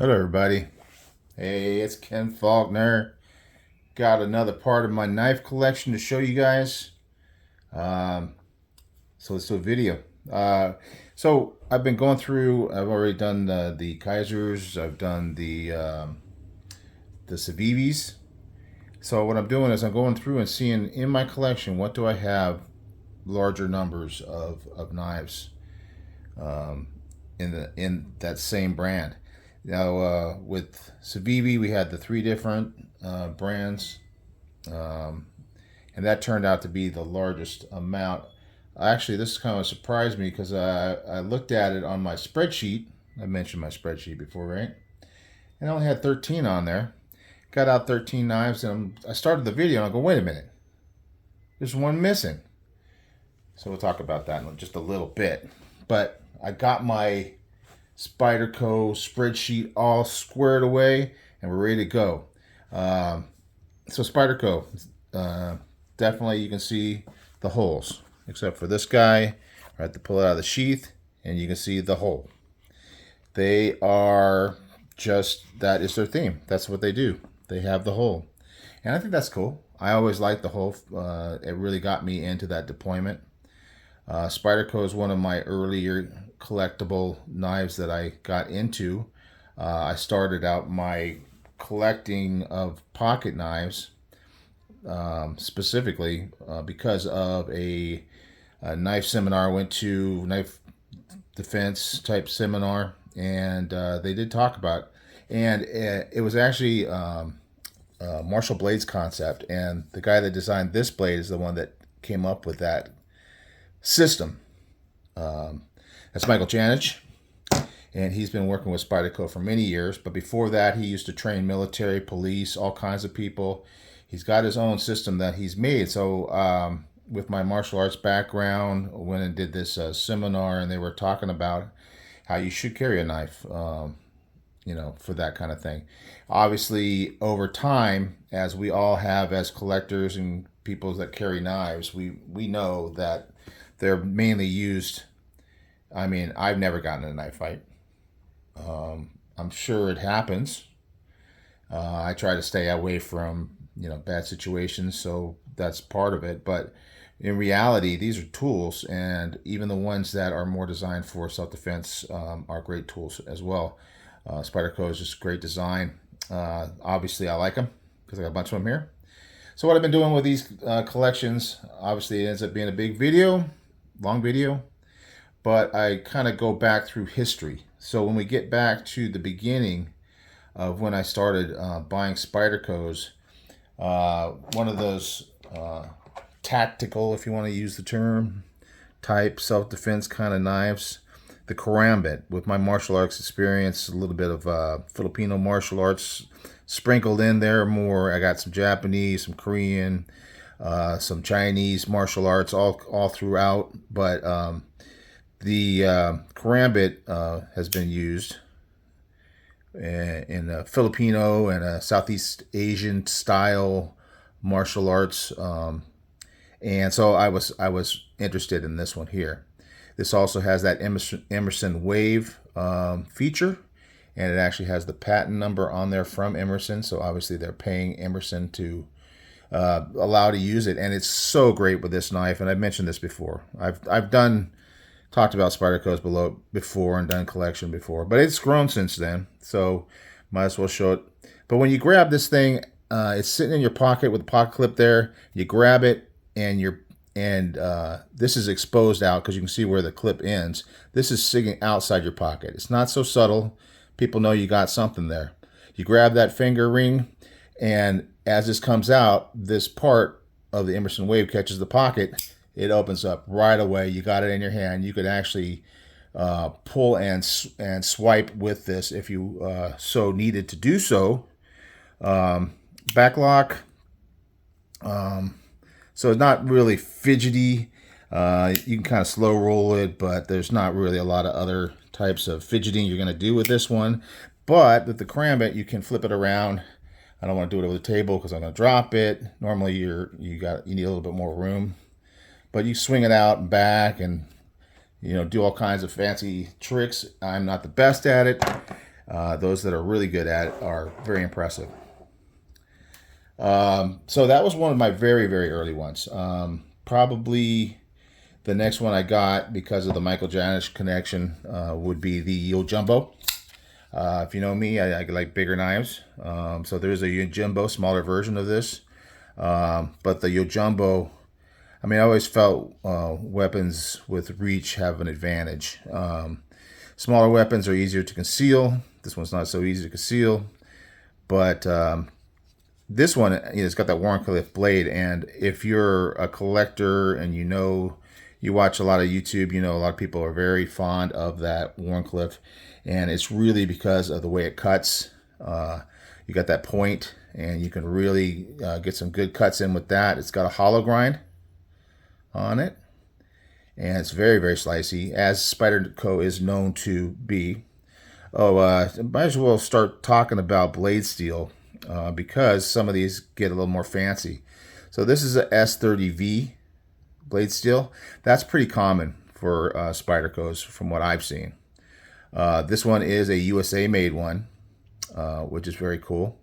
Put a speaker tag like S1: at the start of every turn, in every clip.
S1: Hello everybody. Hey, it's Ken Faulkner. Got another part of my knife collection to show you guys. Um, so let's do a video. So I've been going through. I've already done the Kaisers. I've done the Civivis. So what I'm doing is I'm going through and seeing in my collection what do I have larger numbers of knives in that same brand. Now, with Civivi, we had the three different brands, um, and that turned out to be the largest amount. Actually, this kind of surprised me because I looked at it on my spreadsheet. I mentioned my spreadsheet before, right? And I only had 13 on there. Got out 13 knives, and I started the video, and I go, wait a minute, there's one missing. So we'll talk about that in just a little bit. But I got my Spydercos spreadsheet all squared away, and we're ready to go. So Spyderco, definitely you can see the holes, except for this guy. I have to pull it out of the sheath, and you can see the hole. They are just, that is their theme. That's what they do. They have the hole, and I think that's cool. I always liked the hole. It really got me into that deployment. Spyderco is one of my earlier collectible knives that I got into. I started out my collecting of pocket knives specifically because of a knife seminar. I went to knife defense type seminar, and they did talk about, and it was actually Marshall Blade's concept, and the guy that designed this blade is the one that came up with that system. That's Michael Janich, and he's been working with Spyderco for many years. But before that, he used to train military, police, all kinds of people. He's got his own system that he's made. So with my martial arts background, went and did this seminar, and they were talking about how you should carry a knife, for that kind of thing. Obviously, over time, as we all have as collectors and people that carry knives, we know that they're mainly used. I mean, I've never gotten in a knife fight. I'm sure it happens. I try to stay away from bad situations, so that's part of it. But in reality, these are tools, and even the ones that are more designed for self-defense are great tools as well. Spyderco is just great design. Obviously, I like them because I got a bunch of them here. So what I've been doing with these collections, obviously it ends up being a big video, long video, but I kind of go back through history. So when we get back to the beginning of when I started buying Spydercos, one of those tactical, if you want to use the term, type self-defense kind of knives, the karambit. With my martial arts experience, a little bit of Filipino martial arts sprinkled in there more. I got some Japanese, some Korean, some Chinese martial arts all throughout. But the karambit has been used in a Filipino and a Southeast Asian style martial arts, and so I was interested in this one here. This also has that Emerson Wave feature, and it actually has the patent number on there from Emerson. So obviously they're paying Emerson to allow to use it, and it's so great with this knife. And I've mentioned this before. I've talked about Spydercos before and done collection before, but it's grown since then, so might as well show it. But when you grab this thing, it's sitting in your pocket with a pocket clip there. You grab it, and this is exposed out because you can see where the clip ends. This is sitting outside your pocket. It's not so subtle. People know you got something there. You grab that finger ring, and as this comes out, this part of the Emerson Wave catches the pocket. It opens up right away. You got it in your hand. You could actually pull and swipe with this if you so needed to do so. Back lock. So it's not really fidgety. You can kind of slow roll it, but there's not really a lot of other types of fidgeting you're going to do with this one. But with the karambit, you can flip it around. I don't want to do it over the table because I'm going to drop it. Normally, you need a little bit more room. But you swing it out and back and, do all kinds of fancy tricks. I'm not the best at it. Those that are really good at it are very impressive. So that was one of my very, very early ones. Probably the next one I got because of the Michael Janish connection would be the Yojumbo. If you know me, I like bigger knives. So there's a Yojumbo, smaller version of this. But the Yojumbo, I mean, I always felt weapons with reach have an advantage. Smaller weapons are easier to conceal. This one's not so easy to conceal. But this one, it's got that Wharncliffe blade. And if you're a collector and you watch a lot of YouTube, a lot of people are very fond of that Wharncliffe. And it's really because of the way it cuts. You got that point, and you can really get some good cuts in with that. It's got a hollow grind on it, and it's very, very slicey, as Spyderco is known to be. Might as well start talking about blade steel because some of these get a little more fancy. So this is a S30V blade steel. That's pretty common for Spydercos from what I've seen. This one is a USA made one, which is very cool.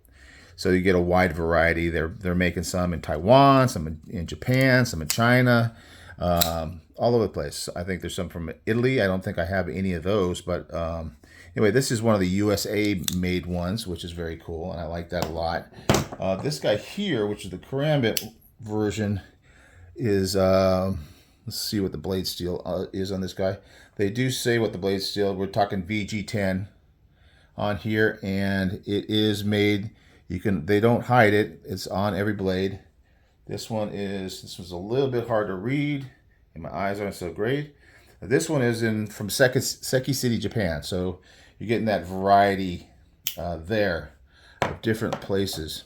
S1: So you get a wide variety. They're making some in Taiwan, some in Japan, some in China, all over the place. I think there's some from Italy. I don't think I have any of those, but anyway, this is one of the USA made ones, which is very cool, and I like that a lot. This guy here, which is the Karambit version, is let's see what the blade steel is on this guy. They do say what the blade steel. We're talking VG10 on here, and it is made. They don't hide it. It's on every blade. This was a little bit hard to read, and my eyes aren't so great. This one is from Seki City, Japan. So you're getting that variety there of different places.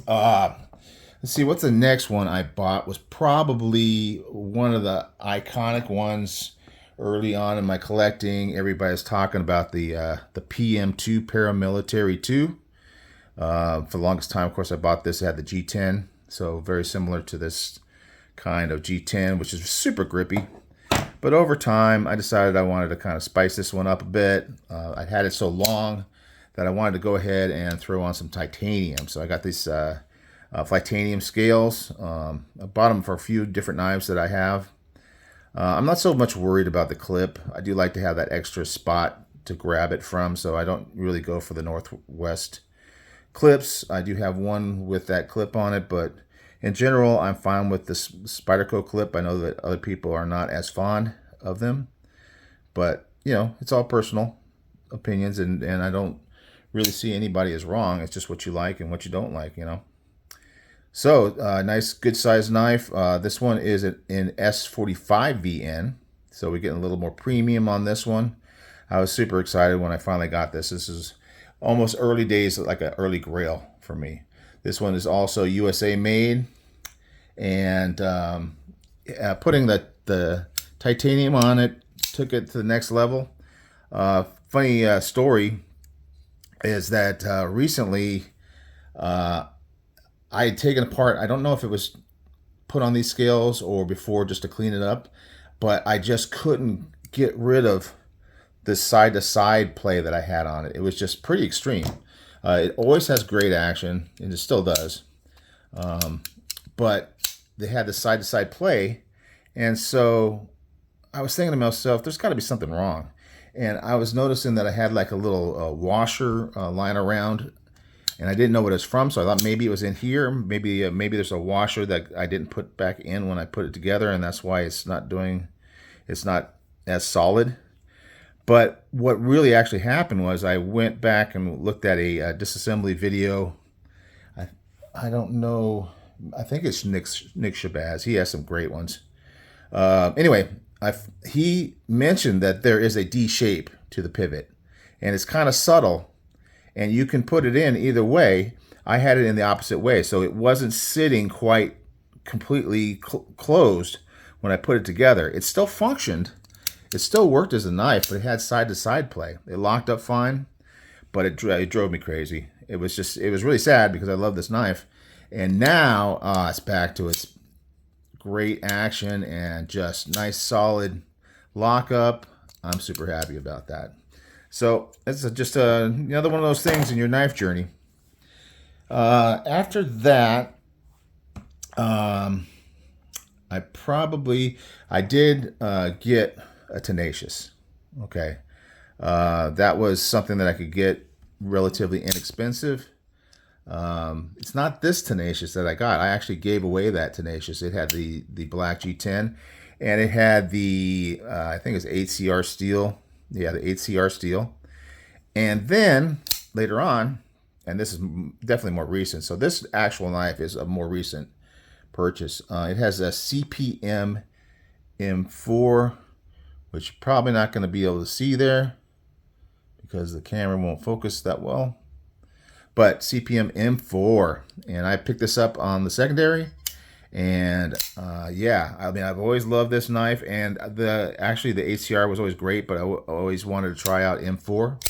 S1: Let's see, what's the next one I bought was probably one of the iconic ones early on in my collecting. Everybody's talking about the PM2 Paramilitary 2. For the longest time, of course, I bought this. It had the G10, so very similar to this kind of G10, which is super grippy. But over time, I decided I wanted to kind of spice this one up a bit. I had it so long that I wanted to go ahead and throw on some titanium. So I got these titanium scales. I bought them for a few different knives that I have. I'm not so much worried about the clip. I do like to have that extra spot to grab it from, so I don't really go for the Northwest clips. I do have one with that clip on it, but in general, I'm fine with this Spyderco clip. I know that other people are not as fond of them, but it's all personal opinions, and I don't really see anybody as wrong. It's just what you like and what you don't like, So, nice, good sized knife. This one is in S45VN, so we're getting a little more premium on this one. I was super excited when I finally got this. This is almost early days, like an early grail for me. This one is also USA made, and putting the titanium on it took it to the next level. Funny story is that recently I had taken apart, I don't know if it was put on these scales or before just to clean it up, but I just couldn't get rid of this side-to-side play that I had on it. It was just pretty extreme. It always has great action, and it still does. But they had the side-to-side play, and so I was thinking to myself, there's got to be something wrong. And I was noticing that I had like a little washer lying around, and I didn't know what it was from, so I thought maybe it was in here. Maybe there's a washer that I didn't put back in when I put it together, and that's why it's not as solid. But what really actually happened was I went back and looked at a disassembly video. I don't know. I think it's Nick Shabazz. He has some great ones. Anyway, he mentioned that there is a D shape to the pivot, and it's kind of subtle, and you can put it in either way. I had it in the opposite way, so it wasn't sitting quite completely closed when I put it together. It still functioned. It still worked as a knife, but it had side-to-side play. It locked up fine, but it drove me crazy. It was really sad because I love this knife. And now it's back to its great action and just nice, solid lockup. I'm super happy about that. So it's just another one of those things in your knife journey. After that, um, I did get a Tenacious. Okay. That was something that I could get relatively inexpensive. It's not this Tenacious that I got. I actually gave away that Tenacious. It had the black G10, and it had the I think it's 8CR steel. Yeah, the 8CR steel. And then later on, and this is definitely more recent. So this actual knife is a more recent purchase. It has a CPM M4, which you're probably not going to be able to see there because the camera won't focus that well. But CPM M4, and I picked this up on the secondary, and yeah, I mean, I've always loved this knife, and actually the ACR was always great, but I always wanted to try out M4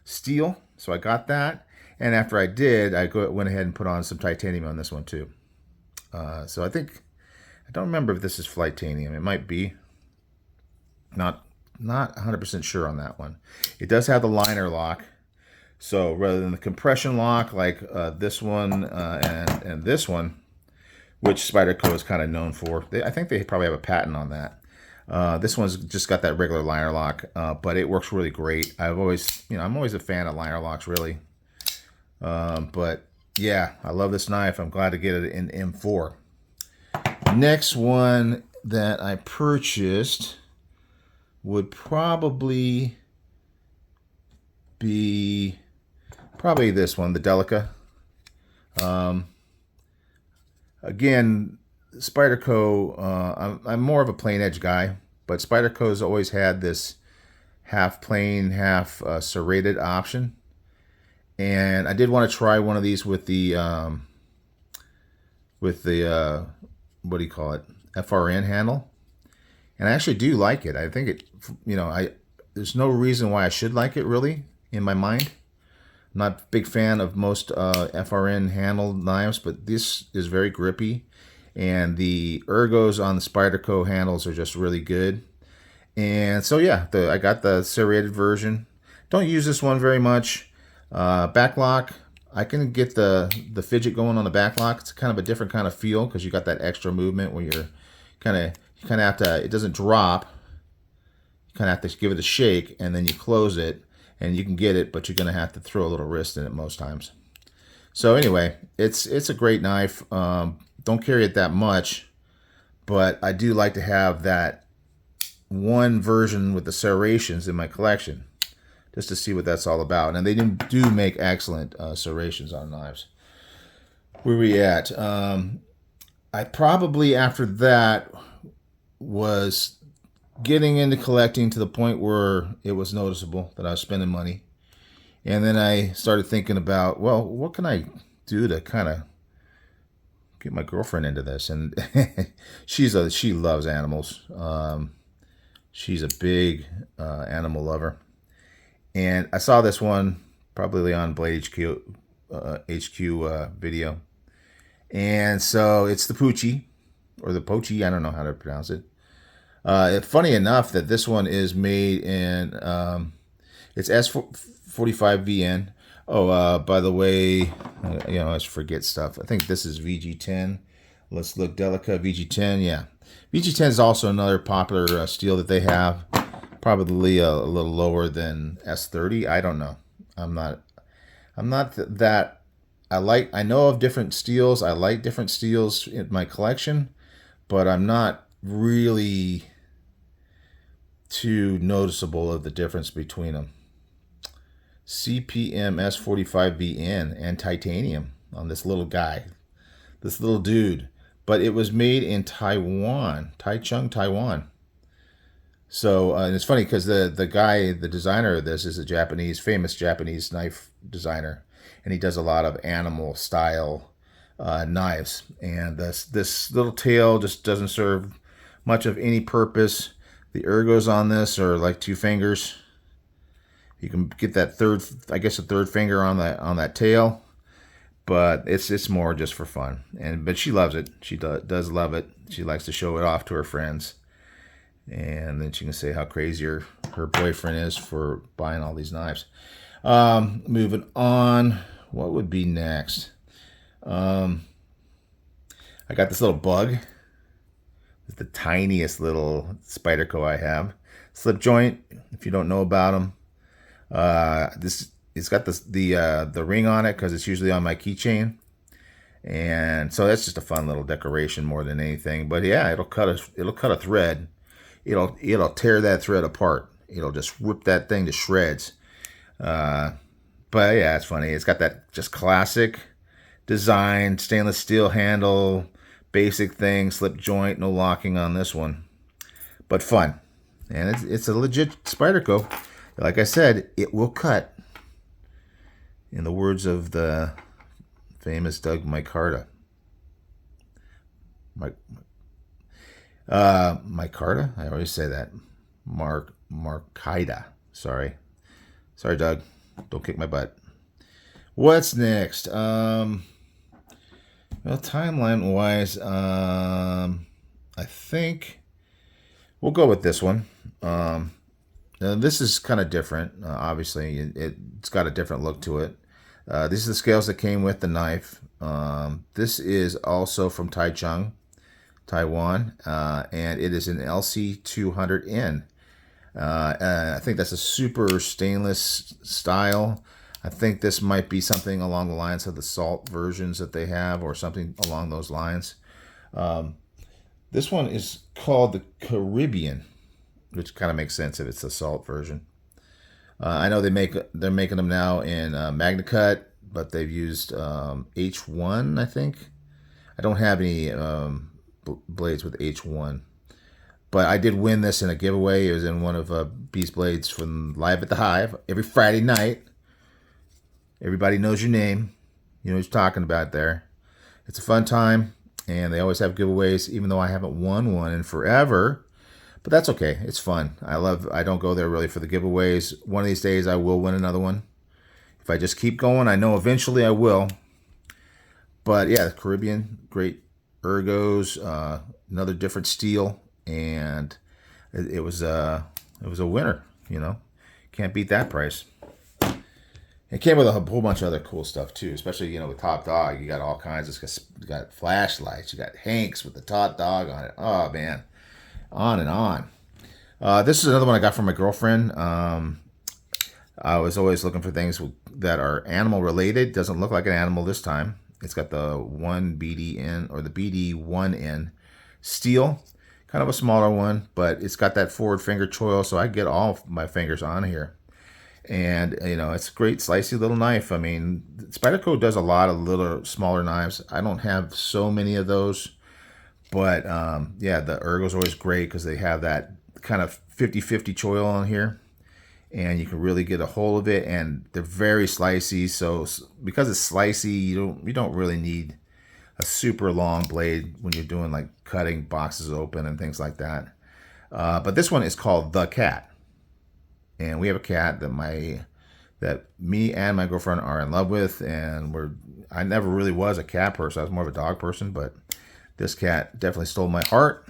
S1: steel, so I got that. And after I did, I went ahead and put on some titanium on this one too. So I don't remember if this is Flightanium. It might be. Not 100% sure on that one. It does have the liner lock. So rather than the compression lock like this one and this one, which Spyderco is kind of known for, I think they probably have a patent on that. This one's just got that regular liner lock, but it works really great. I'm always a fan of liner locks, really. But yeah, I love this knife. I'm glad to get it in M4. Next one that I purchased would probably be this one, the Delica. Again, Spyderco, I'm more of a plain edge guy, but Spyderco's always had this half plain, half serrated option. And I did want to try one of these with the what do you call it, FRN handle. And I actually do like it. I think there's no reason why I should like it, really, in my mind. I'm not a big fan of most FRN handled knives, but this is very grippy. And the ergos on the Spyderco handles are just really good. And so yeah, I got the serrated version. Don't use this one very much. Backlock, I can get the fidget going on the backlock. It's kind of a different kind of feel because you got that extra movement where you kind of have to, it doesn't drop. You kind of have to give it a shake and then you close it and you can get it, but you're going to have to throw a little wrist in it most times. So anyway, it's a great knife. Don't carry it that much, but I do like to have that one version with the serrations in my collection, just to see what that's all about. And they do make excellent serrations on knives. Where we at? I probably, after that, was getting into collecting to the point where it was noticeable that I was spending money. And then I started thinking about, well, what can I do to kind of get my girlfriend into this? And she loves animals. She's a big animal lover. And I saw this one probably on Blade HQ video. And so it's the Poochie, or the Pochi, I don't know how to pronounce it. Funny enough that this one is made in, it's S45VN. Oh, by the way, I just forget stuff. I think this is VG10. Let's look, Delica VG10, yeah. VG10 is also another popular steel that they have. Probably a little lower than S30. I don't know. I'm not that. I know of different steels. I like different steels in my collection, but I'm not really too noticeable of the difference between them. CPM S45VN and titanium on this little guy, this little dude. But it was made in Taiwan, Taichung, Taiwan. So and it's funny because the guy, the designer of this, is a famous Japanese knife designer, and he does a lot of animal style knives. And this little tail just doesn't serve much of any purpose. The ergos on this are like 2 fingers. You can get that a third finger on that tail, but it's more just for fun. But she loves it. She does love it. She likes to show it off to her friends. And then she can say how crazy her boyfriend is for buying all these knives. Moving on, what would be next? I got this little bug. It's the tiniest little Spyderco I have. Slip joint, if you don't know about them. It's got the ring on it because it's usually on my keychain. And so that's just a fun little decoration more than anything. But yeah, it'll cut a thread. It'll tear that thread apart. It'll just rip that thing to shreds. But yeah, it's funny. It's got that just classic design, stainless steel handle, basic thing, slip joint, no locking on this one. But fun. And it's a legit Spyderco. Like I said, it will cut. In the words of the famous Doug Micarta. Micarta? I always say that. Markida. Sorry, Doug. Don't kick my butt. What's next? Well, timeline-wise, I think we'll go with this one. Now this is kind of different. Obviously, it's got a different look to it. These are the scales that came with the knife. This is also from Taichung, Taiwan, and it is an LC200N. I think that's a super stainless style. I think this might be something along the lines of the salt versions that they have, or something along those lines. This one is called the Caribbean, which kind of makes sense if it's the salt version. I know they're making them now in MagnaCut, but they've used H1, I think. I don't have any blades with H1, but I did win this in a giveaway. It was in one of Beast Blades from Live at the Hive every Friday night. Everybody knows your name. You know what you're talking about there. It's a fun time, and they always have giveaways, even though I haven't won one in forever. But that's okay. It's fun. I don't go there really for the giveaways. One of these days I will win another one. If I just keep going, I know eventually I will. But yeah, the Caribbean, great ergos, another different steel, and it was a winner, you know. Can't beat that price. It came with a whole bunch of other cool stuff too, especially, you know, with Top Dog. You got all kinds of, you got flashlights, you got Hanks with the Top Dog on it. Oh man, on and on. This is another one I got from my girlfriend. I was always looking for things that are animal related. Doesn't look like an animal this time. It's got the 1 BDN, or the BD1N steel, kind of a smaller one, but it's got that forward finger choil, so I get all my fingers on here. And, you know, it's a great slicey little knife. I mean, Spyderco does a lot of little smaller knives. I don't have so many of those. But, yeah, the ergo's always great because they have that kind of 50-50 choil on here. And you can really get a hold of it. And they're very slicey. So because it's slicey, you don't really need a super long blade when you're doing, like, cutting boxes open and things like that. But this one is called The Cat. And we have a cat that me and my girlfriend are in love with, and I never really was a cat person. I was more of a dog person, but this cat definitely stole my heart.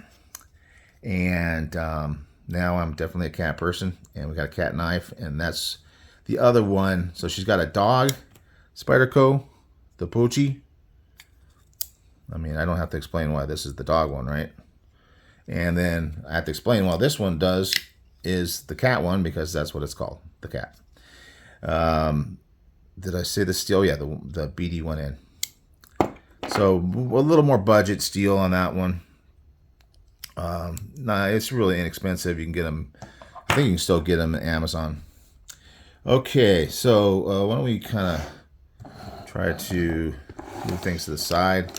S1: And now I'm definitely a cat person, and we got a cat knife, and that's the other one. So she's got a dog, Spyderco, the Pochi. I mean, I don't have to explain why this is the dog one, right? And then I have to explain why this one is the cat one, because that's what it's called, the cat. Did I say the steel? Yeah, the BD1N. So a little more budget steel on that one. Nah, it's really inexpensive. You can get them. I think you can still get them at Amazon. Okay, so why don't we kind of try to move things to the side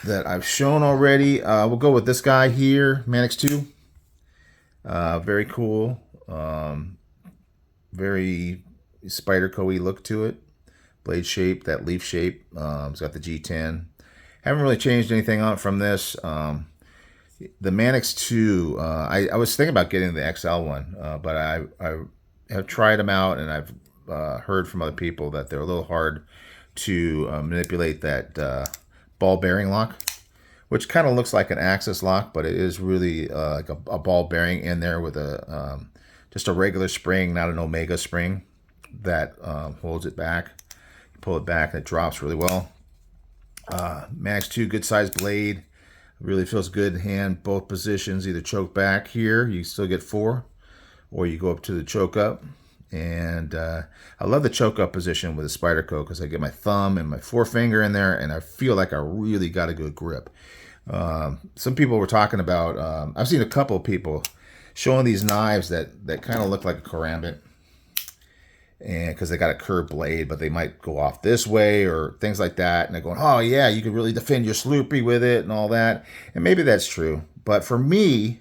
S1: that I've shown already. We'll go with this guy here, Manix 2. Very cool. Very Spyderco-y look to it. Blade shape, that leaf shape. It's got the G10. Haven't really changed anything on from this. The Manix 2, I was thinking about getting the XL one, but I have tried them out, and I've heard from other people that they're a little hard to manipulate that ball bearing lock, which kind of looks like an axis lock, but it is really like a ball bearing in there with a just a regular spring, not an omega spring that holds it back. You pull it back and it drops really well. Max 2, good size blade. Really feels good in hand, both positions. Either choke back here, you still get 4, or you go up to the choke up. And I love the choke up position with the Spyderco because I get my thumb and my forefinger in there, and I feel like I really got a good grip. Some people were talking about, I've seen a couple of people showing these knives that kind of look like a karambit, and because they got a curved blade, but they might go off this way or things like that. And they're going, oh yeah, you can really defend your sloopy with it and all that. And maybe that's true. But for me,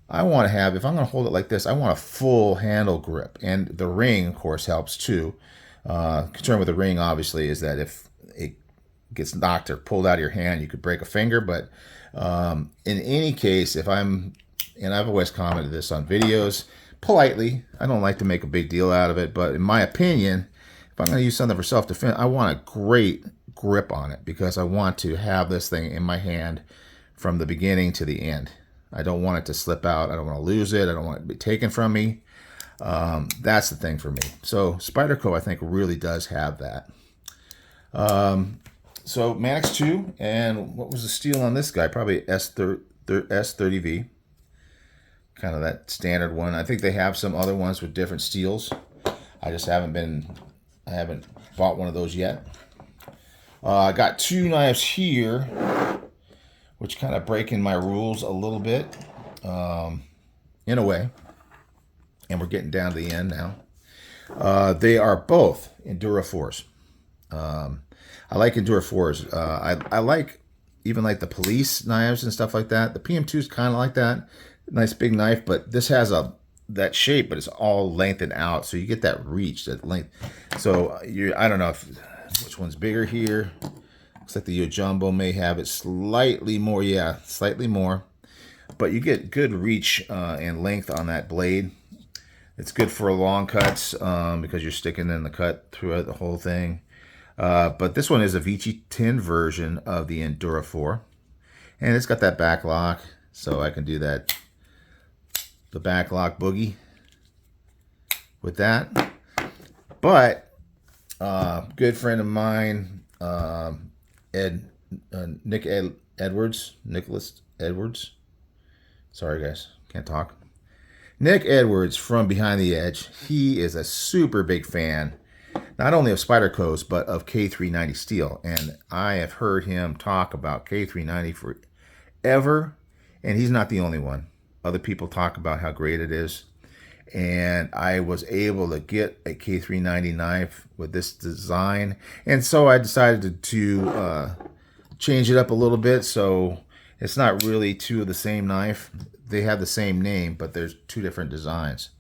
S1: I want to have, if I'm going to hold it like this, I want a full handle grip. And the ring, of course, helps too. Concern with the ring, obviously, is that if it gets knocked or pulled out of your hand, you could break a finger. But in any case, if I'm, and I've always commented this on videos, politely, I don't like to make a big deal out of it, but in my opinion, if I'm going to use something for self-defense, I want a great grip on it because I want to have this thing in my hand from the beginning to the end. I don't want it to slip out. I don't want to lose it. I don't want it to be taken from me. That's the thing for me. So Spyderco, I think, really does have that. So Max 2, and what was the steel on this guy? Probably S30V. Kind of that standard one. I think they have some other ones with different steels. I just haven't bought one of those yet. I got 2 knives here, which kind of breaking my rules a little bit, in a way. And we're getting down to the end now. They are both Endura 4s. I like Endura 4s. I like even like the police knives and stuff like that. The PM2 is kind of like that. Nice big knife, but this has that shape, but it's all lengthened out, so you get that reach, that length. So I don't know which one's bigger here. Looks like the Yojumbo may have it slightly more, yeah, slightly more, but you get good reach and length on that blade. It's good for long cuts because you're sticking in the cut throughout the whole thing. But this one is a Vici tin version of the Endura 4, and it's got that back lock, so I can do that. The back lock boogie with that. But good friend of mine, Nicholas Edwards. Sorry guys, can't talk. Nick Edwards from Behind the Edge. He is a super big fan, not only of Spydercos, but of K390 steel. And I have heard him talk about K390 forever, and he's not the only one. Other people talk about how great it is, and I was able to get a K390 knife with this design, and so I decided to change it up a little bit, so it's not really 2 of the same knife. They have the same name, but there's 2 different designs.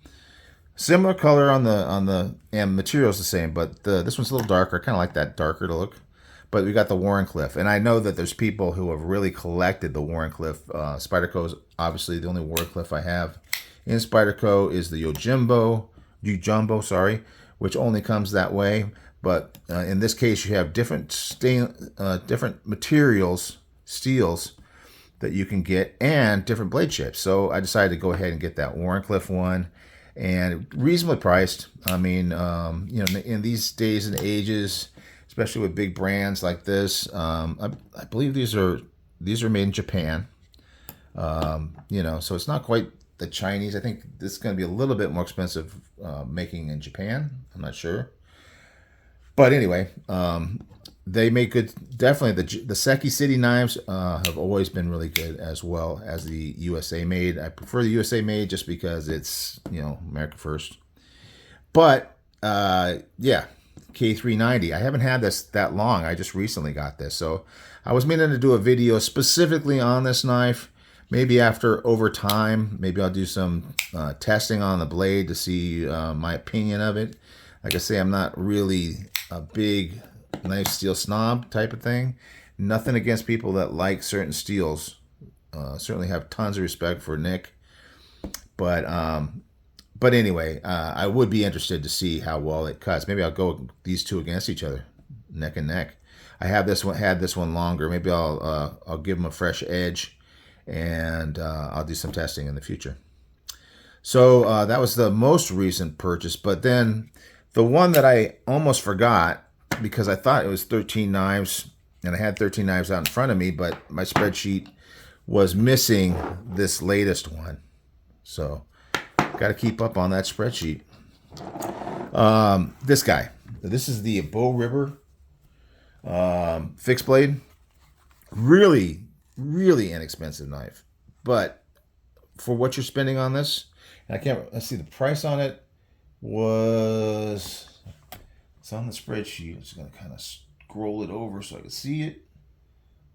S1: Similar color on the and material's the same, but this one's a little darker. I kind of like that darker look. But we got the Wharncliffe, and I know that there's people who have really collected the Wharncliffe. Spyderco is obviously the only Wharncliffe I have in Spyderco is the Yojumbo, sorry, which only comes that way. But in this case, you have different materials, steels that you can get, and different blade shapes. So I decided to go ahead and get that Wharncliffe one, and reasonably priced. I mean, you know, in these days and ages, especially with big brands like this. I believe these are made in Japan. You know, so it's not quite the Chinese. I think this is going to be a little bit more expensive making in Japan. I'm not sure. But anyway, they make good. Definitely the Seki City knives have always been really good, as well as the USA made. I prefer the USA made just because it's, you know, America first. But yeah. K390. I haven't had this that long. I just recently got this. So I was meaning to do a video specifically on this knife. Maybe over time, maybe I'll do some testing on the blade to see my opinion of it. Like I say, I'm not really a big knife steel snob type of thing. Nothing against people that like certain steels. Certainly have tons of respect for Nick. But anyway, I would be interested to see how well it cuts. Maybe I'll go these 2 against each other, neck and neck. I have this one, had this one longer. Maybe I'll give them a fresh edge, and I'll do some testing in the future. So that was the most recent purchase. But then the one that I almost forgot, because I thought it was 13 knives, and I had 13 knives out in front of me, but my spreadsheet was missing this latest one. So got to keep up on that spreadsheet. This guy. This is the Bow River fixed blade. Really, really inexpensive knife. But for what you're spending on this, and let's see, the price on it was, it's on the spreadsheet. I'm just going to kind of scroll it over so I can see it.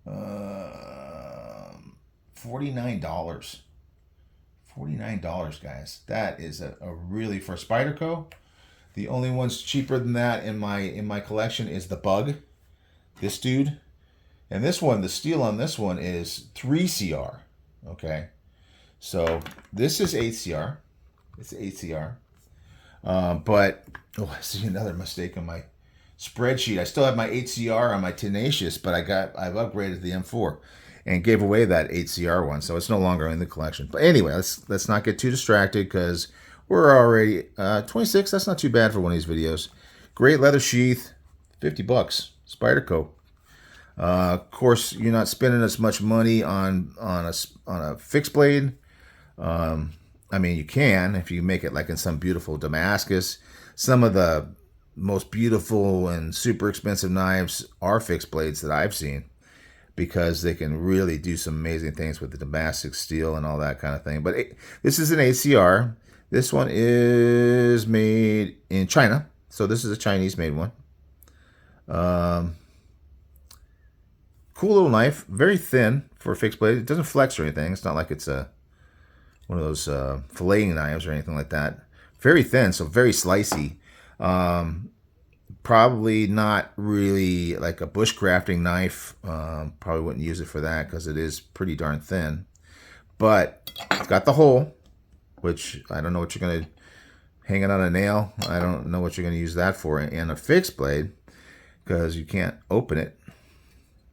S1: $49. $49, guys. That is a really, for Spyderco. The only ones cheaper than that in my collection is the Bug. This dude. And this one, the steel on this one is 3CR. Okay. So this is 8CR. It's 8CR. But, I see another mistake on my spreadsheet. I still have my 8CR on my Tenacious, but I've upgraded the M4 and gave away that 8CR one, so it's no longer in the collection. But anyway, let's not get too distracted, because we're already 26. That's not too bad for one of these videos. Great leather sheath, $50. Spyderco. Of course, you're not spending as much money on a fixed blade. I mean, you can if you make it like in some beautiful Damascus. Some of the most beautiful and super expensive knives are fixed blades that I've seen, because they can really do some amazing things with the Damascus steel and all that kind of thing. But this is an ACR. This one is made in China, so this is a Chinese-made one. Cool little knife, very thin for a fixed blade. It doesn't flex or anything. It's not like it's one of those filleting knives or anything like that. Very thin, so very slicey. Probably not really like a bushcrafting knife. Probably wouldn't use it for that, because it is pretty darn thin. But it's got the hole, which I don't know what you're going to hang it on a nail. I don't know what you're going to use that for. And a fixed blade, because you can't open it.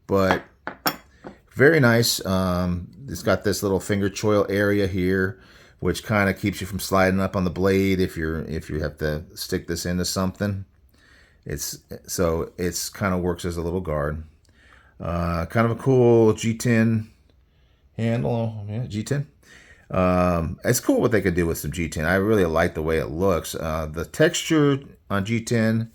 S1: But very nice. It's got this little finger choil area here, which kind of keeps you from sliding up on the blade if you have to stick this into something. It's kind of works as a little guard. Kind of a cool G10 handle. Yeah, G10. It's cool what they could do with some G10. I really like the way it looks. The texture on G10,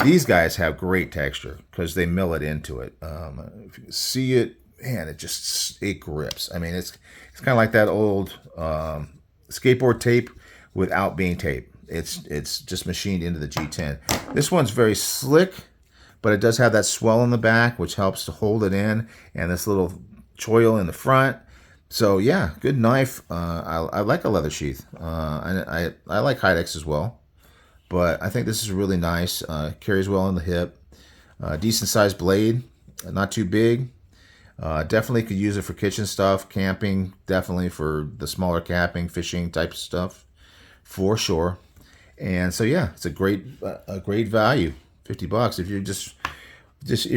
S1: these guys have great texture because they mill it into it. If you can see it, man, it grips. I mean, it's kind of like that old skateboard tape without being tape. It's just machined into the G10. This one's very slick, but it does have that swell in the back, which helps to hold it in, and this little choil in the front. So yeah, good knife. I like a leather sheath. I like Kydex as well, but I think this is really nice. Carries well on the hip. Decent sized blade, not too big. Definitely could use it for kitchen stuff, camping. Definitely for the smaller camping, fishing type of stuff, for sure. And so yeah, it's a great value. $50 if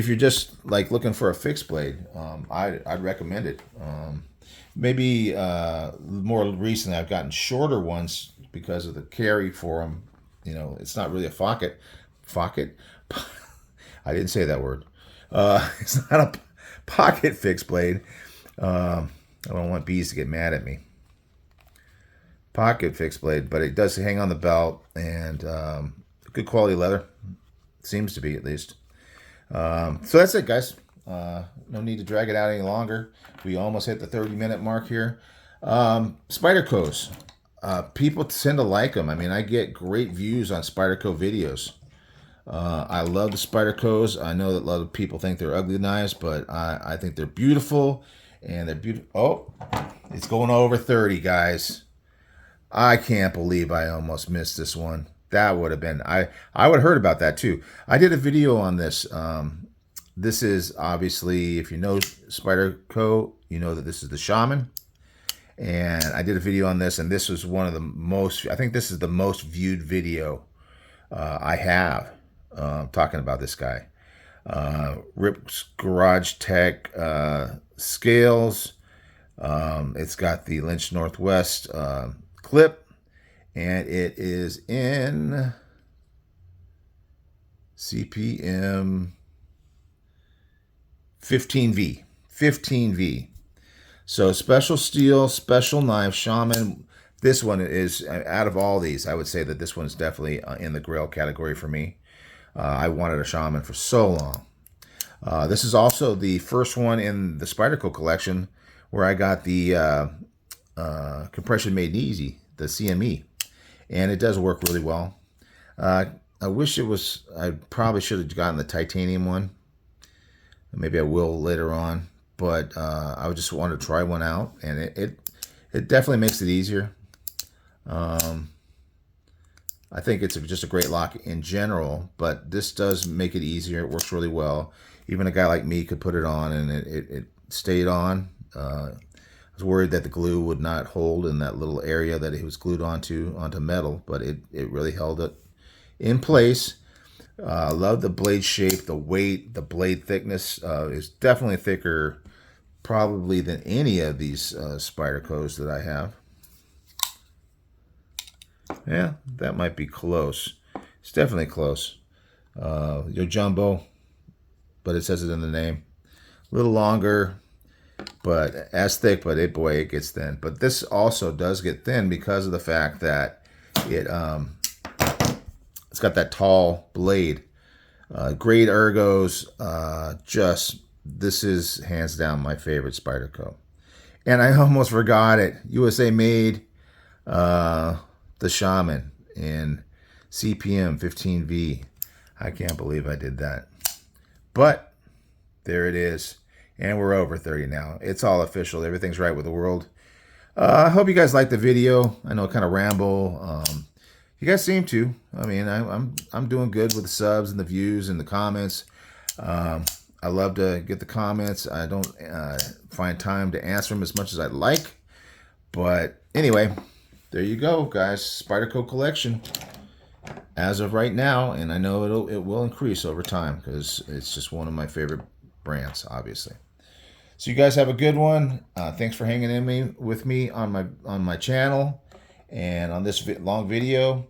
S1: you're just like looking for a fixed blade. I'd recommend it. Maybe more recently I've gotten shorter ones because of the carry for them. You know, it's not really a pocket. I didn't say that word. It's not a pocket fixed blade. I don't want bees to get mad at me. Pocket fixed blade, but it does hang on the belt, and good quality leather. Seems to be, at least. So that's it, guys. No need to drag it out any longer. We almost hit the 30-minute mark here. Spydercos. People tend to like them. I mean, I get great views on Spyderco videos. I love the Spydercos. I know that a lot of people think they're ugly knives, but I think they're beautiful. And they're beautiful. Oh, it's going over 30, guys. I can't believe I almost missed this one. That would have been, I would have heard about that too. I did a video on this. This is obviously, if you know Spyderco, you know that this is the Shaman. And I did a video on this, and this was one of the most, I think this is the most viewed video I have talking about this guy. Rip's Garage Tech scales. It's got the Lynch Northwest clip, and it is in CPM 15V. 15V. So special steel, special knife, Shaman. This one is, out of all these, I would say that this one is definitely in the grill category for me. I wanted a Shaman for so long. This is also the first one in the Spyderco collection where I got the compression made easy, the CME, and it does work really well. I wish it was, I probably should have gotten the titanium one. Maybe I will later on, but I just wanted to try one out, and it definitely makes it easier. I think it's just a great lock in general, but this does make it easier. It works really well. Even a guy like me could put it on, and it stayed on. I was worried that the glue would not hold in that little area that it was glued onto metal, but it really held it in place. I love the blade shape, the weight, the blade thickness is definitely thicker probably than any of these Spydercos that I have. Yeah, that might be close. It's definitely close. Your jumbo, but it says it in the name. A little longer, but as thick, but boy, it gets thin. But this also does get thin because of the fact that it's got that tall blade. Great ergos. This is hands down my favorite Spyderco. And I almost forgot it. USA made the Shaman in CPM 15V. I can't believe I did that. But there it is. And we're over 30 now. It's all official. Everything's right with the world. I hope you guys liked the video. I know I kind of ramble. You guys seem to. I mean, I'm doing good with the subs and the views and the comments. I love to get the comments. I don't find time to answer them as much as I'd like. But anyway, there you go, guys. Spyderco collection as of right now, and I know it will increase over time because it's just one of my favorite brands, obviously. So you guys have a good one. Thanks for hanging with me on my channel and on this long video,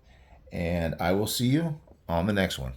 S1: and I will see you on the next one.